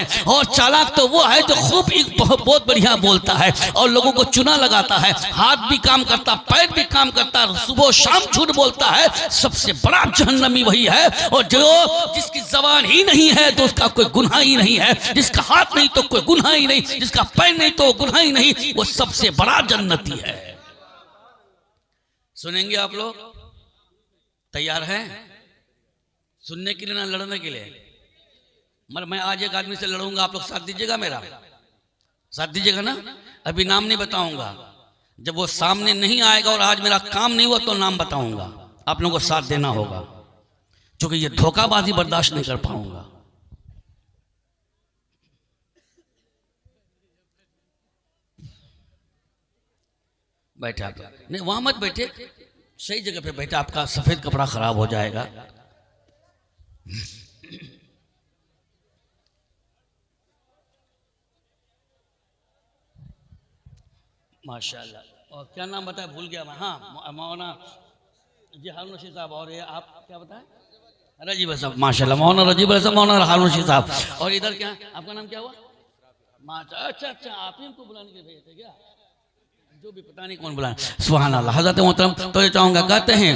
है। और चालाक तो वो है जो खूब एक बहुत बढ़िया बोलता है और लोगों को चुना लगाता है, हाथ भी काम करता, पैर भी काम करता, सुबह शाम झूठ बोलता है। सबसे बड़ा जहन्नमी वही है। और जो जिसकी जबान ही नहीं है तो उसका कोई गुनाह ही नहीं है, जिसका हाथ नहीं तो कोई गुनाह ही नहीं, जिसका पैर नहीं तो गुनाह ही नहीं, वो सबसे बड़ा जन्नती है। सुनेंगे आप लोग? तैयार हैं सुनने के लिए ना लड़ने के लिए? मगर मैं आज एक आदमी से लड़ूंगा, आप लोग साथ दीजिएगा, मेरा साथ दीजिएगा ना? अभी नाम नहीं बताऊंगा, जब वो सामने नहीं आएगा और आज मेरा काम नहीं हुआ तो नाम बताऊंगा। आप लोगों को साथ देना होगा, क्योंकि ये धोखाबाजी बर्दाश्त नहीं कर पाऊंगा। बैठे आप नहीं, वहां मत बैठे, सही जगह पे बैठे, आपका सफेद कपड़ा खराब हो जाएगा। माशाल्लाह। और क्या नाम बताया, भूल गया मैं। हाँ, मौलाना जी हारून रशीद साहब। और ये आप क्या बताएं? रजीब साहब। माशाल्लाह, मौलाना रजीब साहब, मौलाना हारून रशीद साहब। और इधर क्या, आपका नाम क्या हुआ? अच्छा अच्छा, आप ही को बुलाने के लिए भेजे थे क्या? जो भी पता नहीं कौन बुलाए। सुभान अल्लाह। हज़रत मोहतरम तो ये चाहूंगा, कहते हैं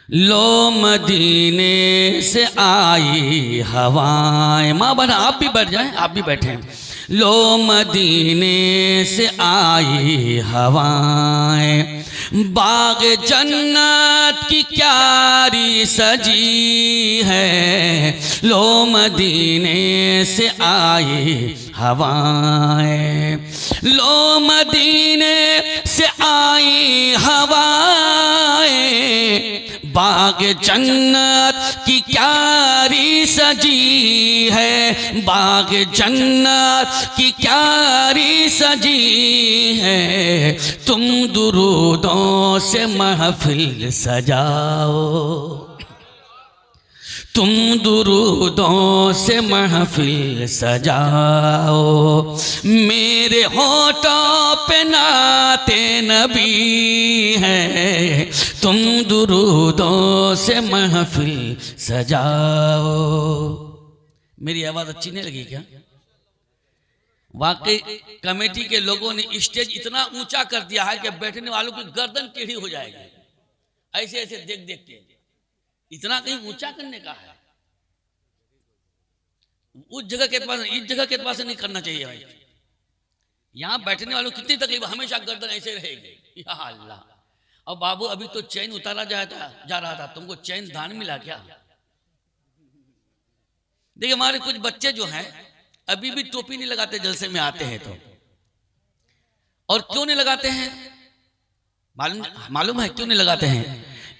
लो मदीने से आई हवाएं। माँ बना आप भी बैठ जाएं, आप भी बैठे। लो मदीने से आई हवाएं, बाग जन्नत की क्यारी सजी है। लो मदीने से आई हवाएं, लो मदीने से आई हवाएं, बाग जन्नत की क्यारी सजी है। बाग जन्नत की क्यारी सजी है। तुम दुरूदों से महफिल सजाओ, तुम दुरूदों से महफिल सजाओ। मेरे होठों पे नाते नबी है, तुम दुरूदों से महफिल सजाओ। मेरी आवाज़ अच्छी नहीं लगी क्या? वाकई कमेटी के लोगों ने स्टेज इतना ऊंचा कर दिया है कि बैठने वालों की गर्दन टेढ़ी हो जाएगी, ऐसे ऐसे देख देख के। इतना कहीं ऊंचा करने का है? उस जगह के पास, इस जगह के पास नहीं करना चाहिए भाई। यहां बैठने वालों कितनी तकलीफ, हमेशा गर्दन ऐसे रहेगी। या अल्लाह। और बाबू अभी तो चैन उतारा जा रहा था, तुमको चैन दान मिला क्या? देखिए हमारे कुछ बच्चे जो हैं अभी भी टोपी नहीं लगाते, जलसे में आते हैं तो। और क्यों नहीं लगाते हैं मालूम है क्यों नहीं लगाते हैं?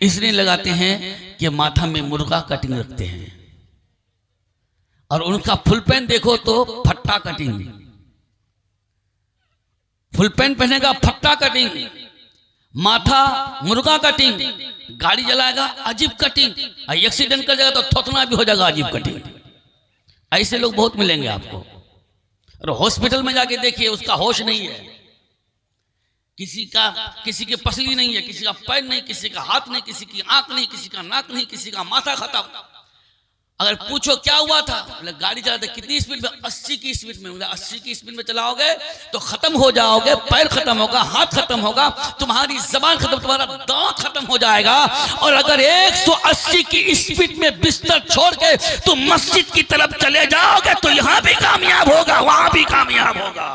इसलिए लगाते हैं कि माथा में मुर्गा कटिंग रखते हैं, और उनका फुल पैंट देखो तो फट्टा कटिंग, फुल पैंट पहनेगा फट्टा कटिंग, माथा मुर्गा कटिंग, गाड़ी जलाएगा अजीब कटिंग, एक्सीडेंट कर जाएगा तो थोथना भी हो जाएगा अजीब कटिंग। ऐसे लोग बहुत मिलेंगे आपको। और हॉस्पिटल में जाके देखिए, उसका होश नहीं है, किसी की पसली नहीं है, किसी का पैर नहीं, किसी का हाथ नहीं, किसी की आंख नहीं, किसी का नाक नहीं, किसी का माथा खत्म। अगर पूछो क्या हुआ था, बोले गाड़ी चलाते कितनी स्पीड में? 80 की स्पीड में। बोले 80 की स्पीड में चलाओगे तो खत्म हो जाओगे, पैर खत्म होगा, हाथ खत्म होगा, तुम्हारी जबान खत्म, तुम्हारा दांत खत्म हो जाएगा। और अगर 180 की स्पीड में बिस्तर छोड़ के तुम मस्जिद की तरफ चले जाओगे तो यहां भी कामयाब होगा, वहां भी कामयाब होगा।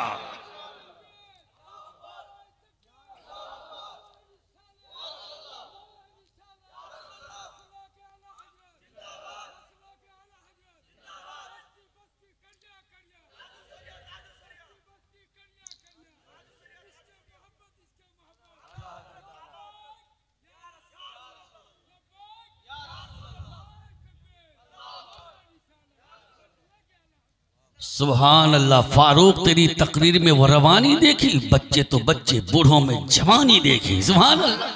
सुभान अल्लाह। फारूक तेरी तकरीर में वो रवानी देखी, बच्चे तो बच्चे, बूढ़ों में जवानी देखी। सुभान अल्लाह,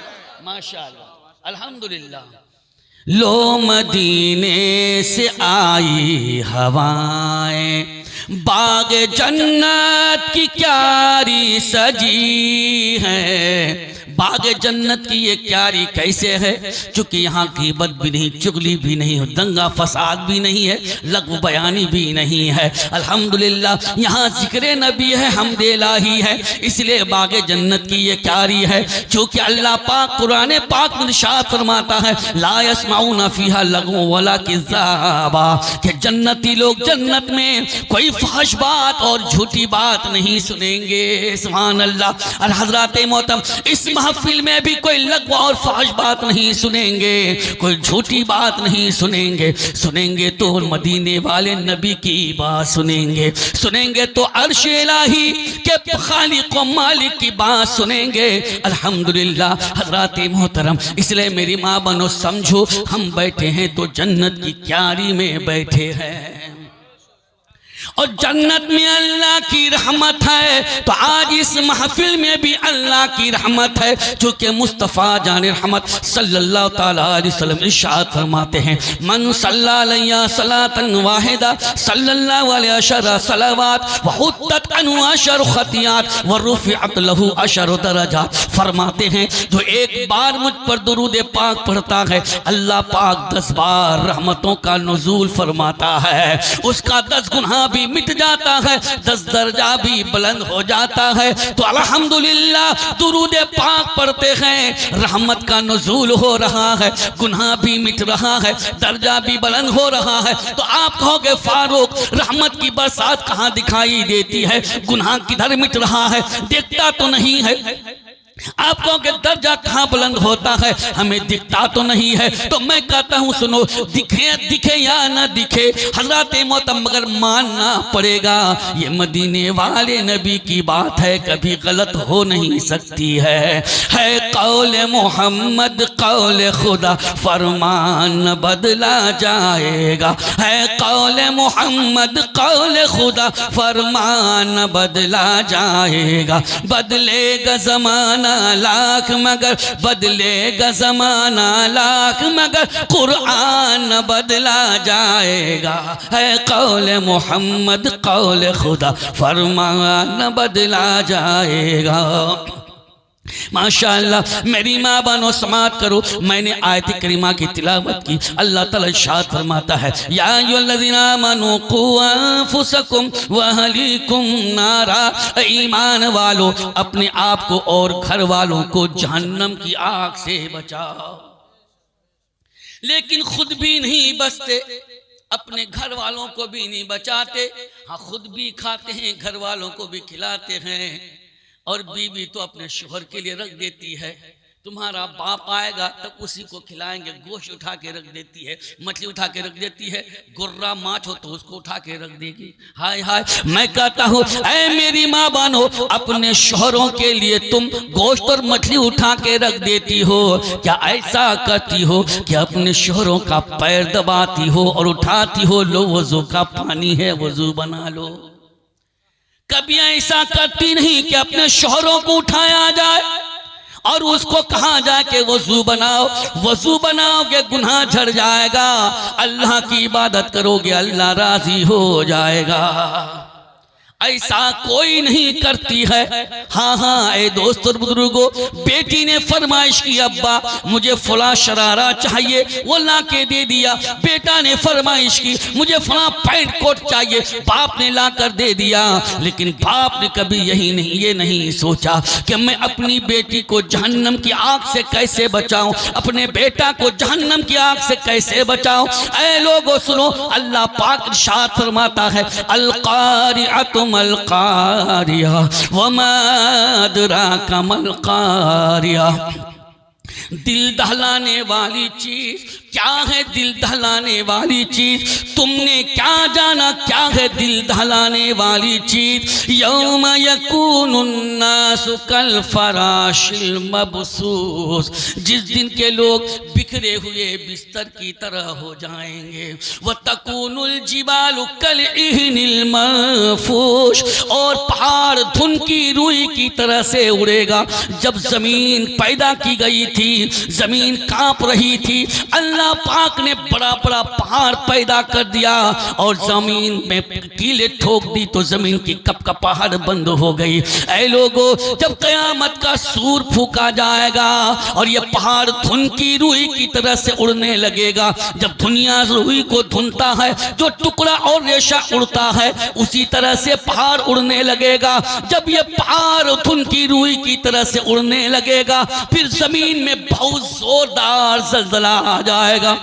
माशाअल्लाह, अल्हम्दुलिल्लाह। लो मदीने से आई हवाएं, बाग जन्नत की क्यारी सजी है। बागे जन्नत की ये क्यारी कैसे है, चूंकि यहाँ ग़ीबत भी नहीं, चुगली भी नहीं, दंगा फसाद भी नहीं है, लग़्व बयानी भी नहीं है। अल्हम्दुलिल्लाह यहाँ ज़िक्र नबी है, हमद इलाही है, इसलिए बागे जन्नत की ये क्यारी है। चूँकि अल्लाह पाक कुरान पाक में इरशाद फरमाता है, ला यस्माऊना फ़ीहा लग़्वन वला किज़्ज़ाबा, कि जन्नती लोग जन्नत में कोई फहश बात और झूठी बात नहीं सुनेंगे। सुभान अल्लाह। और हज़रात मोहतरम इस महफिल में भी कोई लग़्व और फहश बात नहीं सुनेंगे, कोई झूठी बात नहीं सुनेंगे। सुनेंगे तो मदीने वाले नबी की बात सुनेंगे, सुनेंगे तो अर्श इलाही के खालिक व मालिक की बात सुनेंगे। अल्हम्दुलिल्लाह हज़रात मोहतरम, इसलिए मेरी माँ बनो समझो, हम बैठे हैं तो जन्नत की क्यारी में बैठे हैं और जन्नत में अल्लाह की रहमत है। तो आज इस महफिल में भी अल्लाह की रहमत है, चूँकि मुस्तफ़ा जान रहमत सल्लल्लाहु ताला अलैहि वसल्लम इरशाद फरमाते हैं, मन सल्ला अलैया सलातन वाहिदा सल्लल्लाहु अलैहि अशर सलावात व हुत्तत अनु अशर खतियात व रुफ़िअत लहू अशर दरजात। फरमाते हैं जो एक बार मुझ पर दुरूद पाक पढ़ता है, अल्लाह पाक 10 बार रहमतों का नुज़ूल फरमाता है, उसका 10 गुनाह भी मिट जाता है, 10 दर्जा भी बुलंद हो जाता है। तो अल्हम्दुलिल्लाह दुरूद पाक पढ़ते हैं, रहमत का नुज़ूल हो रहा है, गुनाह भी मिट रहा है, दर्जा भी बुलंद हो रहा है। तो आप कहोगे फारूक रहमत की बरसात कहाँ दिखाई देती है, गुनाह किधर मिट रहा है, देखता तो नहीं है। आप कहोगे दर्जा कहाँ बुलंद होता है, हमें दिखता तो नहीं है। तो मैं कहता हूँ सुनो, दिखे या ना दिखे हज़रत मोहतरम, मगर मानना पड़ेगा ये मदीने वाले नबी की बात है, कभी गलत हो नहीं सकती है कौल मोहम्मद कौल खुदा फरमान बदला जाएगा, है कौल मोहम्मद कौल खुदा फरमान बदला जाएगा। बदलेगा ज़माना लाख मगर बदलेगा ज़माना लाख मगर कुरान बदला जाएगा, है कौल मोहम्मद कौल खुदा फरमान बदला जाएगा। माशाअल्लाह मेरी माँ बनो समात करो, मैंने आयत करीमा की तिलावत की। अल्लाह ताला इरशाद फरमाता है, या अय्युहल्लज़ीना आमनू क़ू अनफुसकुम व अहलीकुम नारा, ईमान वालो अपने आप को और घर वालों को जहन्नम की आग से बचाओ। लेकिन खुद भी नहीं बचते, अपने घर वालों को भी नहीं बचाते, हाँ खुद भी खाते हैं, घर वालों को भी खिलाते हैं, और बीवी तो अपने शोहर के लिए रख देती है। तुम्हारा बाप आएगा तब उसी को खिलाएंगे, गोश्त उठा के रख देती है, मछली उठा के रख देती है, गुर्रा माछ हो तो उसको उठा के रख देगी। हाय हाय मैं कहता हूँ ऐ मेरी माँ बनो, अपने शोहरों के लिए तुम गोश्त और मछली उठा के रख देती हो, क्या ऐसा करती हो कि अपने शोहरों का पैर दबाती हो और उठाती हो, लो वजू का पानी है वजू बना लो। कभी ऐसा करती नहीं कि अपने शोहरों को उठाया जाए और उसको कहा जाए कि वजू बनाओ। वजू बनाओगे गुनाह झड़ जाएगा, अल्लाह की इबादत करोगे अल्लाह राजी हो जाएगा। ऐसा कोई नहीं करती है। हाँ हाँ ए दोस्त और बुजुर्गों, बेटी ने फरमाइश की अब्बा मुझे फला शरारा चाहिए, वो ला के दे दिया। बेटा ने फरमाइश की मुझे फला पैंट कोट चाहिए, बाप ने ला कर दे दिया। लेकिन बाप ने कभी ये नहीं सोचा कि मैं अपनी बेटी को जहन्नम की आग से कैसे बचाऊं, अपने बेटा को जहन्नम की आग से कैसे बचाऊं। ऐ लोगों सुनो, अल्लाह पाक इरशाद फरमाता है, अल कारिअतु मल कारिया वमा अदराका मल कारिया। दिल दहलाने वाली चीज क्या है? दिल दहलाने वाली चीज तुमने क्या जाना क्या है दिल दहलाने वाली चीज? यौम यकूनुन्नासु कल फराशिल मबसूस, जिस दिन के लोग बिखरे हुए बिस्तर की तरह हो जाएंगे। व तकूनुल जिबालु कल इहनिल मनफूश, और पहाड़ धुन की रुई की तरह से उड़ेगा। जब जमीन पैदा की गई थी, जमीन कांप रही थी, अल्लाह अल्लाह पाक ने बड़ा बड़ा पहाड़ पैदा कर दिया और जमीन में कीले ठोक दी तो जमीन की कपकपाहट बंद हो गई। ऐ लोगों, जब कयामत का सूर फूका जाएगा और ये पहाड़ धुन की रूई की तरह से उड़ने लगेगा, जब दुनिया रूई को धुनता है, जो टुकड़ा और रेशा उड़ता है, उसी तरह से पहाड़ उड़ने लगेगा। जब ये पहाड़ धुन की रूई की तरह से उड़ने लगेगा, फिर जमीन में बहुत जोरदार ज़लज़ला आ जाएगा,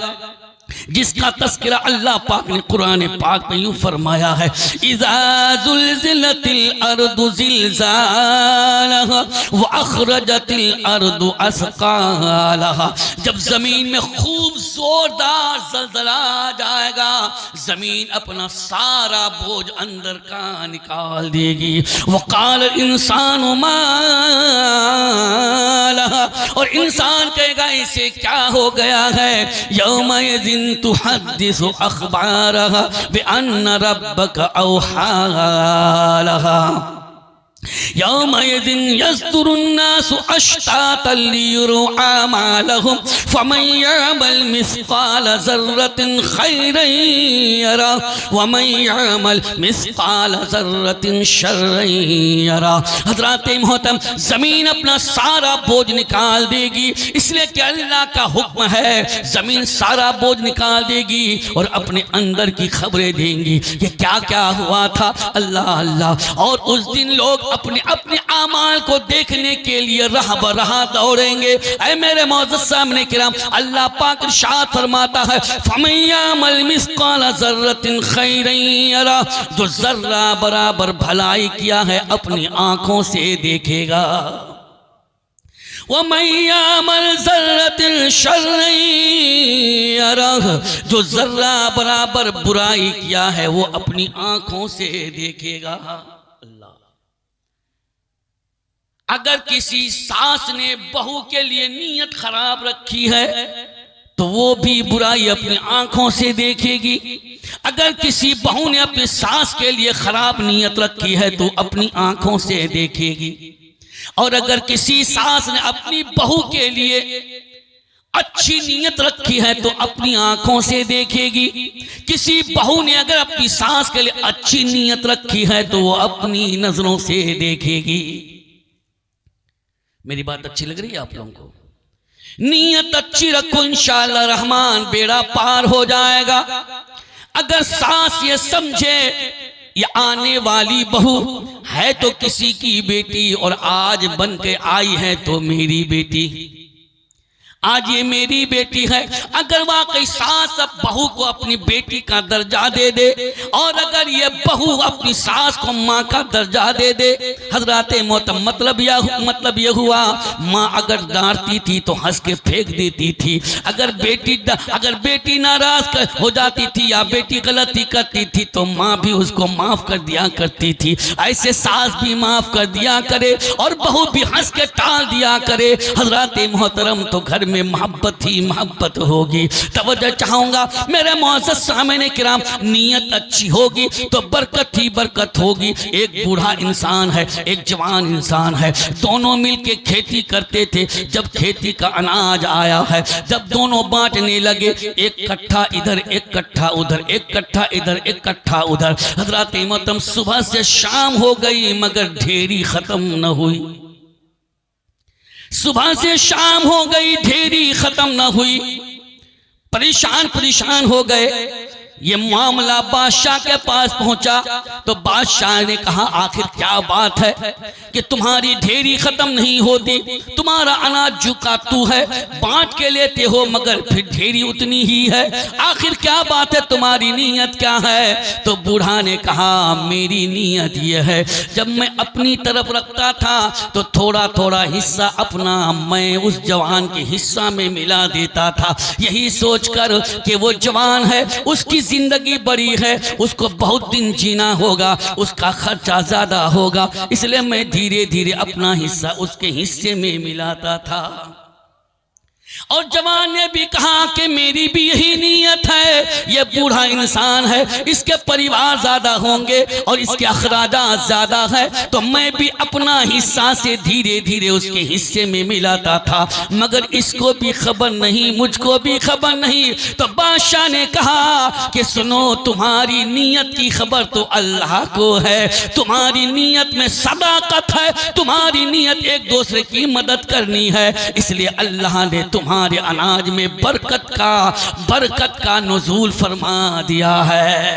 जिसका तस्करा अल्लाह पाक ने कुरान पाक में यूं फरमाया है, इज़ा ज़ुल्ज़िलतिल अर्दु ज़िल्ज़ालहा व अख़रजतिल अर्दु अस्क़ालहा। जब जमीन में खूब जोरदार ज़लज़ला आ जाएगा, जमीन अपना सारा बोझ अंदर का निकाल देगी। वक़ाल इंसानु मा लहा, और इंसान कहेगा इसे क्या हो गया है। यौमइज़िन तुहद्दिसु अख़बारहा बिअन्न रब्बका औहा लहा। यौमइज़िन यस्दुरुन्नासु अश्तातन लियुरौ आमालहुम फमन यअमल मिस्क़ाल ज़र्रतिन खैरन यरा वमन यअमल मिस्क़ाल ज़र्रतिन शर्रन यरा। हज़रात मोहतरम, ज़मीन अपना सारा बोझ निकाल देगी, इसलिए कि अल्लाह का हुक्म है। ज़मीन सारा बोझ निकाल देगी और अपने अंदर की खबरें देंगी, ये क्या क्या हुआ था, अल्लाह अल्लाह। और उस दिन लोग अपने अपने आमाल को देखने के लिए राह बराह दौड़ेंगे। ऐ मेरे मौजूद सामने किराम, अल्लाह पाक इरशाद फरमाता है, फमन यअमल मिस्क़ाल ज़र्रतिन खैरन यरा, जो जर्रा बराबर भलाई किया है अपनी आंखों से देखेगा। वमन यअमल ज़र्रतिन शर्रन यरा, जो जर्रा बराबर बुराई किया है वो अपनी आंखों से देखेगा। अगर किसी सास ने बहू के लिए नीयत खराब रखी है तो वो भी बुराई अपनी आंखों से देखेगी। अगर किसी बहू ने अपने सास के लिए खराब नीयत रखी है तो अपनी आंखों से देखेगी। और अगर किसी सास ने अपनी बहू के लिए अच्छी नीयत रखी है तो अपनी आंखों से देखेगी। किसी बहू ने अगर अपनी सास के लिए अच्छी नीयत रखी है तो वो अपनी नजरों से देखेगी। मेरी बात अच्छी लग रही है आप लोगों को? नीयत अच्छी रखो, इंशाअल्लाह रहमान बेड़ा पार हो जाएगा। अगर सास ये समझे ये आने वाली बहू है तो किसी की बेटी और आज बन के आई है तो मेरी बेटी, आज ये मेरी बेटी है। अगर वाकई सास अब बहू को अपनी बेटी का दर्जा दे दे और अगर ये बहू अपनी सास को माँ का दर्जा दे दे, हजरात मोहतरम, मतलब ये हुआ, माँ अगर डांटती थी तो हंस के फेंक देती थी। अगर बेटी नाराज हो जाती थी या बेटी गलती करती थी तो माँ भी उसको माफ कर दिया करती थी। ऐसे सास भी माफ कर दिया करे और बहू भी हंस के टाल दिया करे। हजरात मोहतरम, तो घर में मोहब्बत ही मोहब्बत होगी। तवज्जो चाहूंगा मेरे मुअज़्ज़ज़ सामने किराम, नीयत अच्छी होगी तो बरकत ही बरकत होगी। एक बूढ़ा इंसान है, एक जवान इंसान है, दोनों मिलके खेती करते थे। जब खेती का अनाज आया है, जब दोनों बांटने लगे, एक कट्ठा इधर एक कट्ठा उधर, एक कट्ठा इधर एक कट्ठा उधर। हज़रात मोहतरम, सुबह से शाम हो गई मगर ढेरी खत्म न हुई। सुबह से शाम हो गई, ढेरी खत्म न हुई। परेशान हो गए। ये मामला बादशाह के पास पहुंचा तो बादशाह ने कहा, आखिर क्या बात है कि तुम्हारी ढेरी खत्म नहीं होती, तुम्हारा अनाज जुका तू है, बांट के लेते हो मगर फिर ढेरी उतनी ही है, आखिर क्या बात है, तुम्हारी नीयत क्या है? तो बूढ़ा ने कहा, मेरी नीयत यह है, जब मैं अपनी तरफ रखता था तो थोड़ा थोड़ा हिस्सा अपना मैं उस जवान के हिस्सा में मिला देता था, यही सोचकर कि वो जवान है, उसकी जिंदगी बड़ी है, उसको बहुत दिन जीना होगा, उसका खर्चा ज्यादा होगा, इसलिए मैं धीरे धीरे अपना हिस्सा उसके हिस्से में मिलाता था। और जवान ने भी कहा कि मेरी भी यही नीयत है, ये बूढ़ा इंसान है, इसके परिवार ज्यादा होंगे और इसके अखराजात ज्यादा है, तो मैं भी अपना हिस्सा से धीरे धीरे उसके हिस्से में मिलाता था, मगर इसको भी खबर नहीं, मुझको भी खबर नहीं। तो बादशाह ने कहा कि सुनो, तुम्हारी नीयत की खबर तो अल्लाह को है, तुम्हारी नीयत में सदाकत है, तुम्हारी नीयत एक दूसरे की मदद करनी है, इसलिए अल्लाह ने तुम्हारे अनाज में बरकत का नुज़ूल फरमा दिया है।